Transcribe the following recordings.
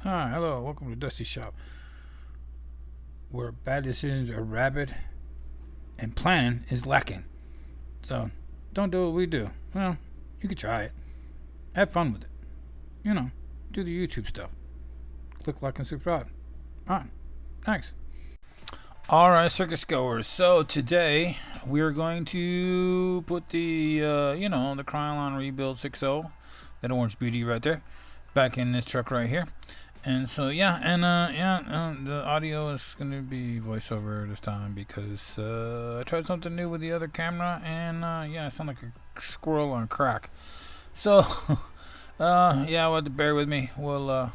Hi, hello, welcome to Dusty Shop, where bad decisions are rabid and planning is lacking. So, don't do what we do. Well, you could try it. Have fun with it. You know, do the YouTube stuff. Click like and subscribe. Alright, thanks. Alright, circus goers. So, today we're going to put the Krylon Rebuild 6.0, that orange beauty right there, back in this truck right here. And so the audio is going to be voiceover this time because I tried something new with the other camera, and I sound like a squirrel on crack. So we'll have to bear with me. We'll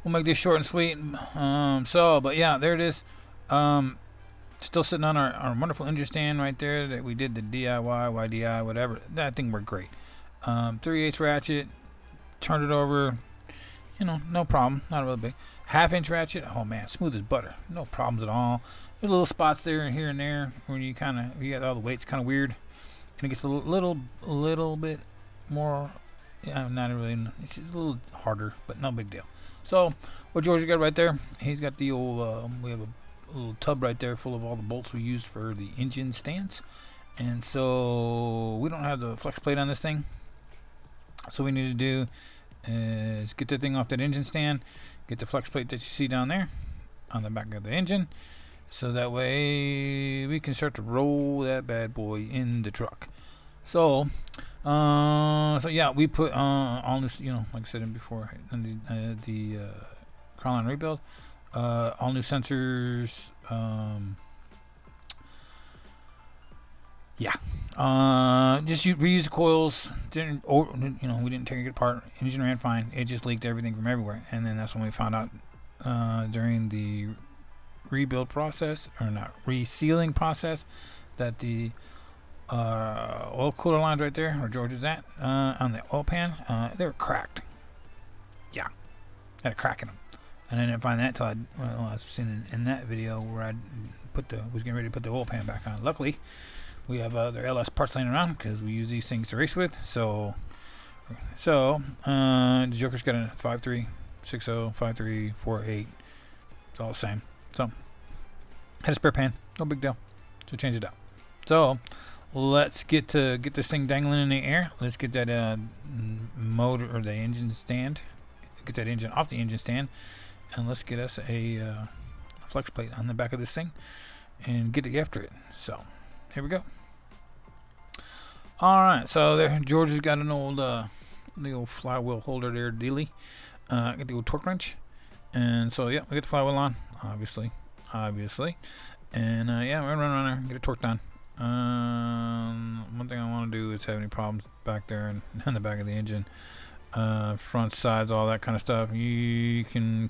make this short and sweet. There it is. Still sitting on our wonderful engine stand right there that we did the DIY, YDI, whatever. That thing worked great. 3/8 ratchet, turned it over. No problem. Not really big. 1/2 inch ratchet. Oh man, smooth as butter. No problems at all. There's little spots there and here and there where you got all the weights kind of weird, and it gets a little bit more. Yeah, not really. It's just a little harder, but no big deal. So what George got right there? He's got the old. We have a little tub right there full of all the bolts we used for the engine stands, and so we don't have the flex plate on this thing. So what we need to do is get the thing off that engine stand, get the flex plate that you see down there on the back of the engine, so that way we can start to roll that bad boy in the truck. We put all new, like I said before, the Krylon Rebuild, all new sensors. Just reuse the coils. We didn't take it apart. Engine ran fine. It just leaked everything from everywhere. And then that's when we found out during the rebuild process, or not resealing process, that the oil cooler lines right there, where George is at, on the oil pan, they were cracked. Yeah, had a crack in them. And I didn't find that till I was seeing in that video where I was getting ready to put the oil pan back on. Luckily, we have other LS parts laying around because we use these things to race with. The Joker's got a 5.3, 6.0, 5.3, 4.8. It's all the same. So, had a spare pan. No big deal. So, change it out. So, let's get this thing dangling in the air. Let's get that motor or the engine stand. Get that engine off the engine stand. And let's get us a flex plate on the back of this thing and get after it. So, here we go. Alright, so there George has got an old the old flywheel holder there, dealy. Got the old torque wrench. And so we get the flywheel on, obviously. And we're gonna run around there, get it torqued on. One thing I want to do is have any problems back there and in the back of the engine. Front sides, all that kind of stuff. You can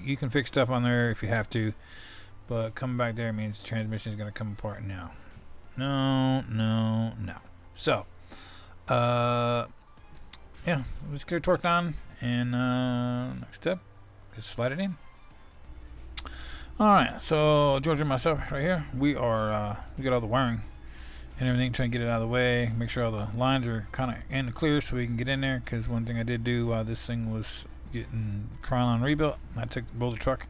you can fix stuff on there if you have to. But coming back there means the transmission is going to come apart now. No. So, let's get it torqued on. And next step is slide it in. Alright, so George and myself right here, we got all the wiring and everything, trying to get it out of the way, make sure all the lines are kind of in the clear so we can get in there. Because one thing I did do while this thing was getting Krylon rebuilt, I took the boulder truck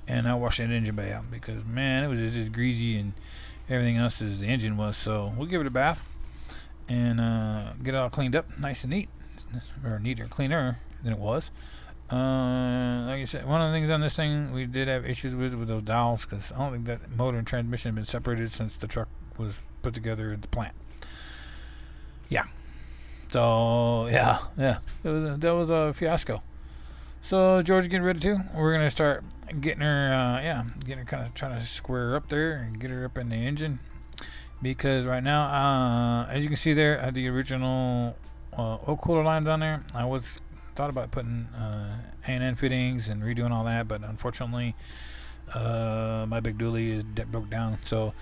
and I washed that engine bay out because, man, it was just greasy and everything else as the engine was. So we'll give it a bath and get it all cleaned up nice and neat, or neater, cleaner than it was. Like I said, one of the things on this thing we did have issues with those dowels, because I don't think that motor and transmission have been separated since the truck was put together at the plant. That was a fiasco. So George getting ready too. We're gonna start getting her kind of trying to square her up there and get her up in the engine, because right now, as you can see there, I had the original oil cooler lines on there. I thought about putting A&N fittings and redoing all that, but unfortunately, my big dually broke down, so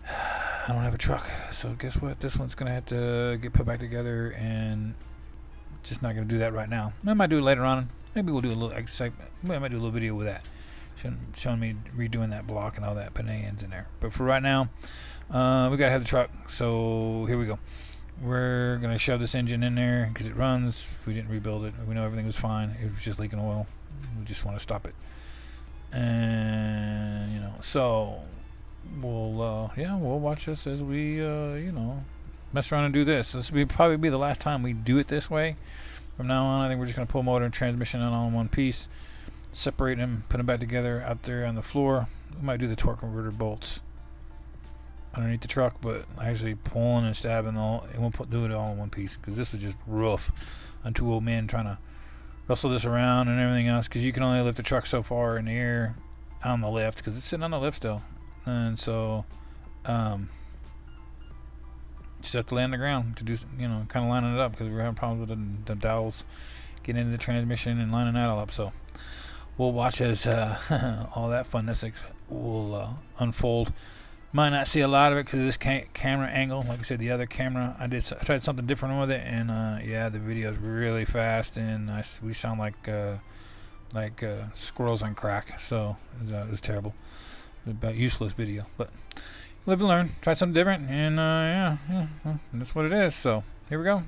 I don't have a truck. So guess what? This one's gonna have to get put back together, and just not gonna do that right now. I might do it later on. Maybe we'll do a little excitement. I might do a little video with that, showing me redoing that block and all that, putting A&Ns in there. But for right now, we gotta have the truck. So here we go. we're going to shove this engine in there because it runs. We didn't rebuild it. We know everything was fine. It was just leaking oil. We just want to stop it. And, you know, so we'll watch this as we, mess around and do this. This will probably be the last time we do it this way. From now on, I think we're just going to pull motor and transmission all in one piece, separate them, put them back together out there on the floor. We might do the torque converter bolts underneath the truck, but actually pulling and stabbing and we'll do it all in one piece, because this was just rough on two old men trying to wrestle this around and everything else, because you can only lift the truck so far in the air on the lift, because it's sitting on the lift still. And so just have to land on the ground to do, kind of lining it up, because we were having problems with the dowels getting into the transmission and lining that all up. So we'll watch as all that funness will unfold. Might not see a lot of it because of this camera angle. Like I said, the other camera, I tried something different with it, and the video is really fast, and we sound like squirrels on crack. So it was terrible. It was about useless video, but live and learn. Try something different, and well, that's what it is. So here we go.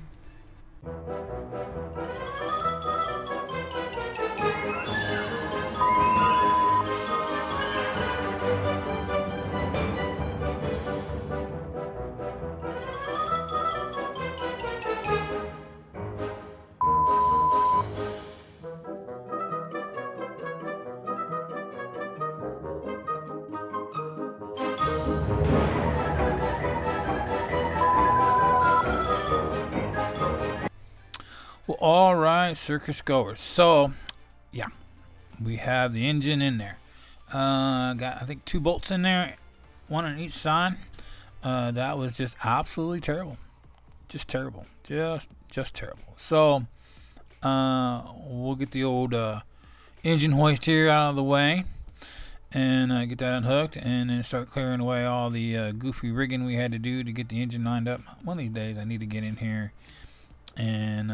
Well, all right, circus goers. So, yeah, we have the engine in there. Got, I think, 2 bolts in there, one on each side. That was just absolutely terrible. Just terrible. Just terrible. So, we'll get the old engine hoist here out of the way and get that unhooked, and then start clearing away all the goofy rigging we had to do to get the engine lined up. One of these days, I need to get in here. And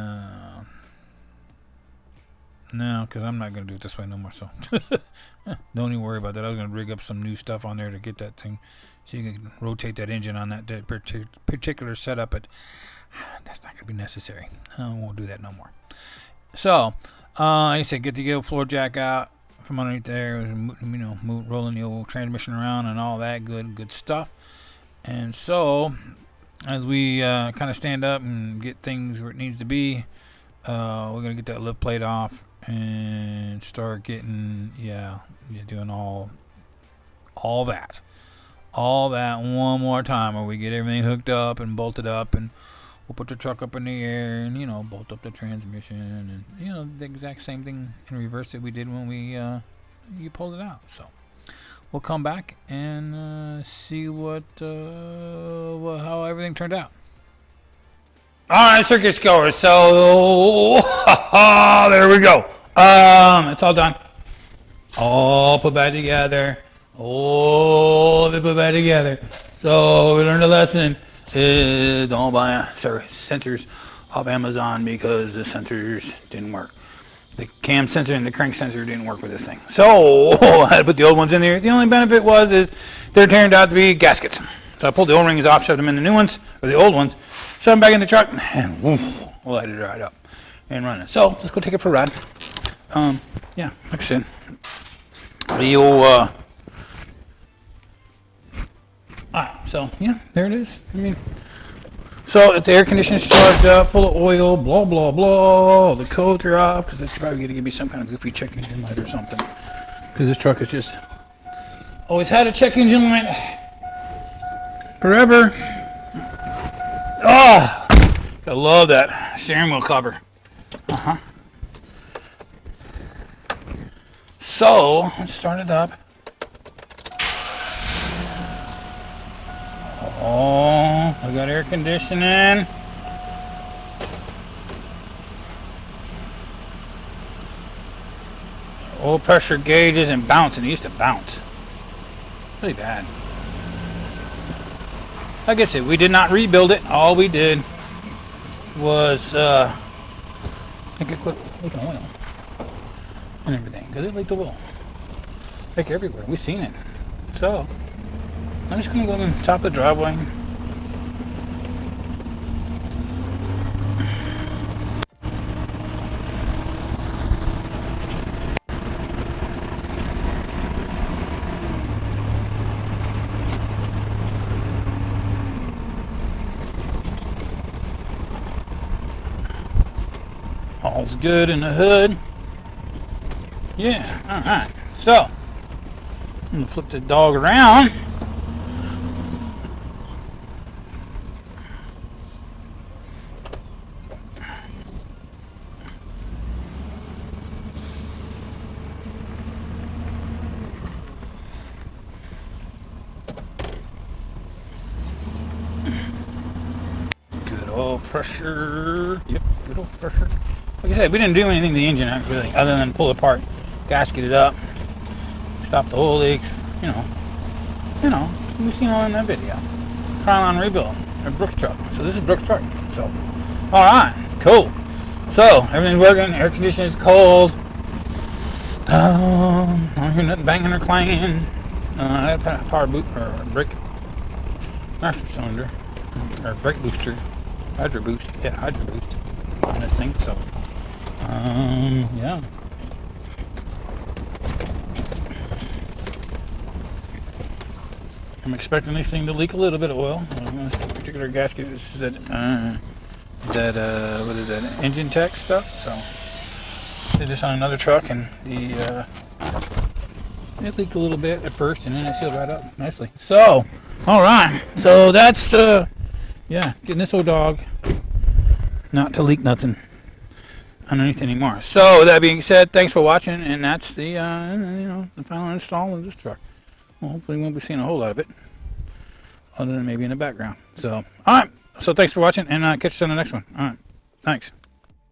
no, because I'm not going to do it this way no more, so don't even worry about that. I was going to rig up some new stuff on there to get that thing so you can rotate that engine on that particular setup, but that's not going to be necessary. I won't do that no more. So, like I said, get the old floor jack out from underneath there, rolling the old transmission around and all that good stuff. And so, as we kind of stand up and get things where it needs to be, we're going to get that lift plate off and start getting, doing all that one more time, where we get everything hooked up and bolted up, and we'll put the truck up in the air and, bolt up the transmission, and, the exact same thing in reverse that we did when you pulled it out. So we'll come back and see how everything turned out. All right, circus goers. So there we go. It's all done. All put back together. All of it put back together. So we learned a lesson. Don't buy sensors off Amazon, because the sensors didn't work. The cam sensor and the crank sensor didn't work with this thing. So I had to put the old ones in there. The only benefit is they turned out to be gaskets. So I pulled the O-rings off, shoved them in the new ones, or the old ones, shoved them back in the truck, and we'll light it right up and run it. So let's go take it for a ride. Like I said, the old, there it is. So if the air conditioner's charged up, full of oil, blah, blah, blah, the codes are off, because it's probably going to give me some kind of goofy check engine light or something. Because this truck has just always had a check engine light forever. I love that steering wheel cover. So let's start it up. Oh, I got air conditioning. Oil pressure gauge isn't bouncing. It used to bounce. Really bad. Like I said, we did not rebuild it. All we did was make it quit leaking oil and everything, because it leaked the oil like everywhere. We've seen it. So I'm just gonna go to the top of the driveway, All's good in the hood. Yeah, alright. So, I'm going to flip the dog around. Good old pressure. Yep, good old pressure. Like I said, we didn't do anything to the engine really, other than pull it apart, gasket it up, stop the oil leaks, you know, we've seen all in that video. Krylon rebuild, a Brooks truck. So this is Brooks truck. So, all right, cool. So everything's working. Air conditioning is cold. I don't hear nothing banging or clanging. I had a power boot or brake master cylinder or brake booster, hydro boost. Yeah, hydro boost on this thing. So, yeah. I'm expecting this thing to leak a little bit of oil. This particular gasket is that what is that, Engine Tech stuff. So did this on another truck, and it leaked a little bit at first, and then it sealed right up nicely. So, all right. So that's yeah, getting this old dog not to leak nothing underneath anymore. So that being said, thanks for watching, and that's the the final install of this truck. Well, hopefully we won't be seeing a whole lot of it, other than maybe in the background. So, all right. So thanks for watching, and catch us on the next one. All right. Thanks.